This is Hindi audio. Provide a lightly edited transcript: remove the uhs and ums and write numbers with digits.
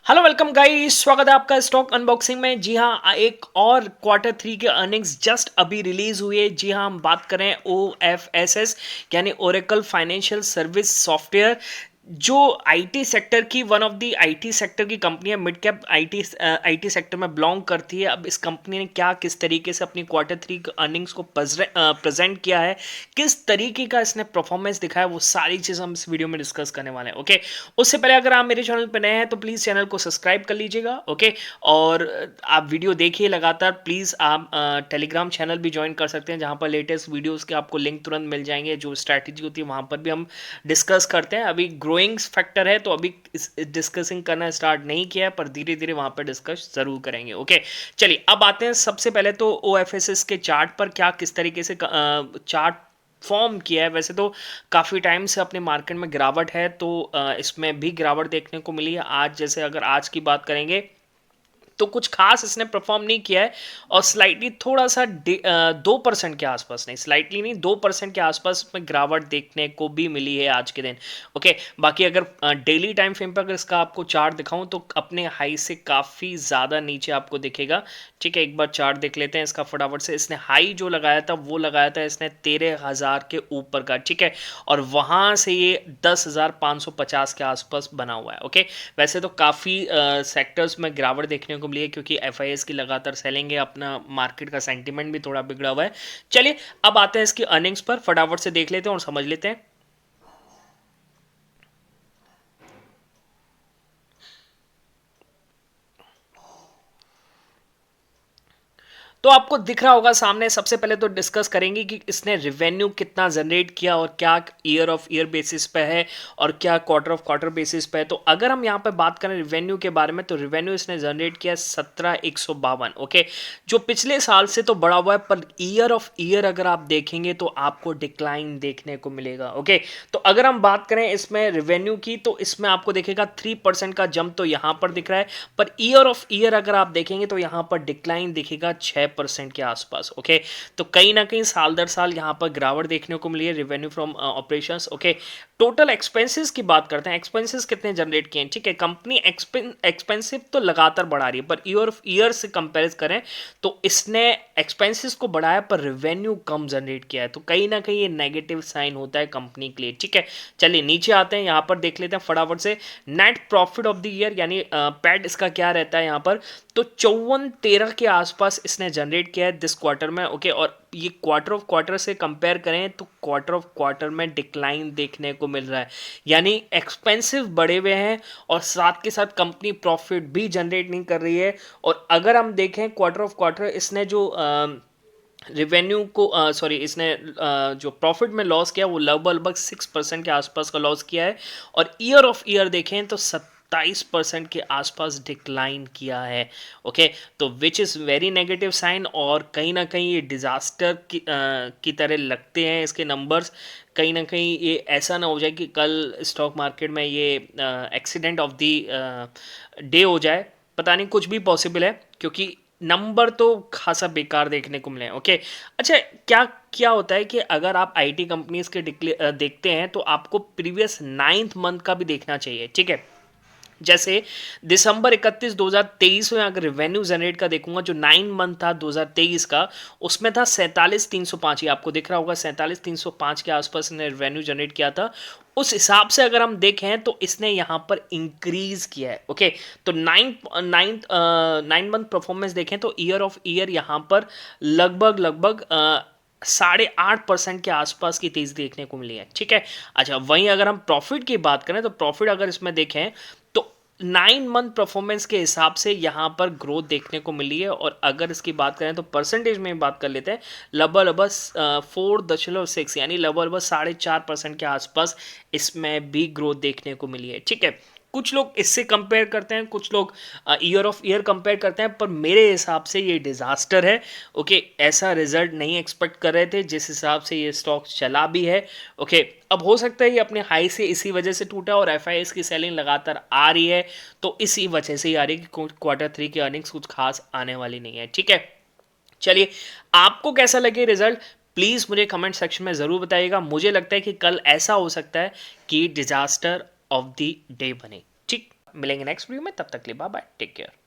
हेलो वेलकम गाइस, स्वागत है आपका स्टॉक अनबॉक्सिंग में। जी हाँ, एक और क्वार्टर थ्री के अर्निंग्स जस्ट अभी रिलीज हुई है। जी हाँ, हम बात करें OFSS यानी ओरेकल फाइनेंशियल सर्विस सॉफ्टवेयर, जो आईटी सेक्टर की one of the IT sector की कंपनी है, मिड कैप आईटी सेक्टर में बिलोंग करती है। अब इस कंपनी ने क्या किस तरीके से अपनी क्वार्टर थ्री अर्निंग्स को प्रेजेंट किया है, किस तरीके का इसने परफॉर्मेंस दिखाया, वो सारी चीज़ हम इस वीडियो में डिस्कस करने वाले हैं। ओके, उससे पहले अगर आप मेरे चैनल पर नए हैं तो प्लीज़ चैनल को सब्सक्राइब कर लीजिएगा। ओके, और आप वीडियो देखिए लगातार। प्लीज़ आप टेलीग्राम चैनल भी ज्वाइन कर सकते हैं, जहाँ पर लेटेस्ट वीडियोज़ के आपको लिंक तुरंत मिल जाएंगे। जो स्ट्रैटेजी होती है वहाँ पर भी हम डिस्कस करते हैं। अभी ग्रोइंग फैक्टर है तो अभी डिस्कसिंग करना स्टार्ट नहीं किया है, पर धीरे धीरे वहाँ पर डिस्कस ज़रूर करेंगे। ओके, चलिए अब आते हैं सबसे पहले तो OFSS के चार्ट पर क्या किस तरीके से चार्ट फॉर्म किया है। वैसे तो काफ़ी टाइम से अपने मार्केट में गिरावट है, तो इसमें भी गिरावट देखने को मिली है। आज जैसे अगर आज की बात करेंगे तो कुछ खास इसने परफॉर्म नहीं किया है, और स्लाइटली थोड़ा सा 2% के आसपास, नहीं स्लाइटली नहीं 2% के आसपास में गिरावट देखने को भी मिली है आज के दिन। ओके, बाकी अगर डेली टाइम फ्रेम पर अगर इसका आपको चार्ट दिखाऊं तो अपने हाई से काफ़ी ज़्यादा नीचे आपको दिखेगा। ठीक है, एक बार चार्ट देख लेते हैं इसका फटाफट से। इसने हाई जो लगाया था वो लगाया था इसने 13,000 के ऊपर का। ठीक है, और वहाँ से ये 10,550 के आसपास बना हुआ है। ओके, वैसे तो काफ़ी सेक्टर्स में गिरावट देखने को मिली है, क्योंकि FIS की लगातार सेलिंग है, अपना मार्केट का सेंटीमेंट भी थोड़ा बिगड़ा हुआ है। चलिए अब आते हैं इसकी अर्निंग्स पर, फटाफट से देख लेते हैं और समझ लेते हैं। तो आपको दिख रहा होगा सामने। सबसे पहले तो डिस्कस करेंगे कि इसने रेवेन्यू कितना जनरेट किया, और क्या ईयर ऑफ ईयर बेसिस पे है और क्या क्वार्टर ऑफ क्वार्टर बेसिस पे है। तो अगर हम यहाँ पे बात करें रेवेन्यू के बारे में, तो रेवेन्यू इसने जनरेट किया 17,152। ओके, जो पिछले साल से तो बढ़ा हुआ है, पर ईयर ऑफ ईयर अगर आप देखेंगे तो आपको डिक्लाइन देखने को मिलेगा। ओके, तो अगर हम बात करें इसमें रेवेन्यू की, तो इसमें आपको देखेगा 3% का जंप तो यहाँ पर दिख रहा है, पर ईयर ऑफ ईयर अगर आप देखेंगे तो यहाँ पर डिक्लाइन दिखेगा 6% के आसपास। ओके, तो कहीं ना कहीं साल दर साल यहाँ पर गिरावट देखने को मिली है revenue from operations. Okay, total expenses की बात करते हैं। एक्सपेंसेस कितने जनरेट किए हैं? ठीक है, कंपनी एक्सपेंसिव तो लगातार बढ़ा रही है, पर ईयर ऑफ ईयर से कंपेयर करें तो इसने एक्सपेंसेस को बढ़ाया पर रेवेन्यू कम जनरेट किया है। तो कहीं ना कहीं ये नेगेटिव साइन होता है कंपनी के लिए। ठीक है, चलिए नीचे आते हैं, यहाँ पर देख लेते हैं फटाफट से net profit of the year, यानी पैट इसका क्या रहता है यहाँ पर। तो 54-13 के आसपास इसने जनरेट किया है दिस क्वार्टर में। ओके, और ये क्वार्टर ऑफ क्वार्टर से कंपेयर करें तो क्वार्टर ऑफ क्वार्टर में डिक्लाइन देखने को मिल रहा है, यानी एक्सपेंसिव बढ़े हुए हैं और साथ के साथ कंपनी प्रॉफिट भी जनरेट नहीं कर रही है। और अगर हम देखें क्वार्टर ऑफ क्वार्टर, इसने जो रेवेन्यू को सॉरी इसने जो प्रॉफिट में लॉस किया वो लगभग लगभग 6% के आसपास का लॉस किया है, और ईयर ऑफ ईयर देखें तो 27% के आसपास डिक्लाइन किया है। ओके, तो which is very negative sign, और कहीं ना कहीं ये डिज़ास्टर की तरह लगते हैं इसके नंबर्स। कहीं ना कहीं ये ऐसा ना हो जाए कि कल स्टॉक मार्केट में ये एक्सीडेंट ऑफ द डे हो जाए। पता नहीं, कुछ भी पॉसिबल है, क्योंकि नंबर तो खासा बेकार देखने को मिले हैं। ओके, अच्छा क्या क्या होता है कि अगर आप आईटी कंपनीज के देखते हैं तो आपको प्रीवियस 9th मंथ का भी देखना चाहिए। ठीक है, जैसे दिसंबर 31 2023 में अगर रेवेन्यू जनरेट का देखूंगा, जो 9 मंथ था 2023 का, उसमें था 47,305। ये आपको दिख रहा होगा 47,305 के आसपास ने रेवेन्यू जनरेट किया था। उस हिसाब से अगर हम देखें तो इसने यहाँ पर इंक्रीज किया है। ओके, तो 9 मंथ परफॉर्मेंस देखें तो ईयर ऑफ ईयर यहाँ पर लगभग लगभग 8.5% के आसपास की तेजी देखने को मिली है। ठीक है, अच्छा वहीं अगर हम प्रॉफिट की बात करें तो प्रॉफिट अगर इसमें देखें तो 9 मंथ परफॉर्मेंस के हिसाब से यहाँ पर ग्रोथ देखने को मिली है। और अगर इसकी बात करें तो परसेंटेज में बात कर लेते हैं, लगभग लगभग 4.6 यानी लगभग लगभग 4.5% के आसपास इसमें भी ग्रोथ देखने को मिली है। ठीक है, कुछ लोग इससे कंपेयर करते हैं, कुछ लोग ईयर ऑफ ईयर कंपेयर करते हैं, पर मेरे हिसाब से ये डिज़ास्टर है। ओके, ऐसा रिजल्ट नहीं एक्सपेक्ट कर रहे थे जिस हिसाब से ये स्टॉक चला भी है। ओके, अब हो सकता है ये अपने हाई से इसी वजह से टूटा, और FIS की सेलिंग लगातार आ रही है, तो इसी वजह से ही आ रही है कि क्वार्टर थ्री की अर्निंग्स कुछ खास आने वाली नहीं है। ठीक है, चलिए आपको कैसा लगे रिजल्ट, प्लीज़ मुझे कमेंट सेक्शन में ज़रूर बताइएगा। मुझे लगता है कि कल ऐसा हो सकता है कि डिज़ास्टर ऑफ द डे बने। ठीक, मिलेंगे नेक्स्ट वीडियो में, तब तक के लिए बाय बाय, टेक केयर।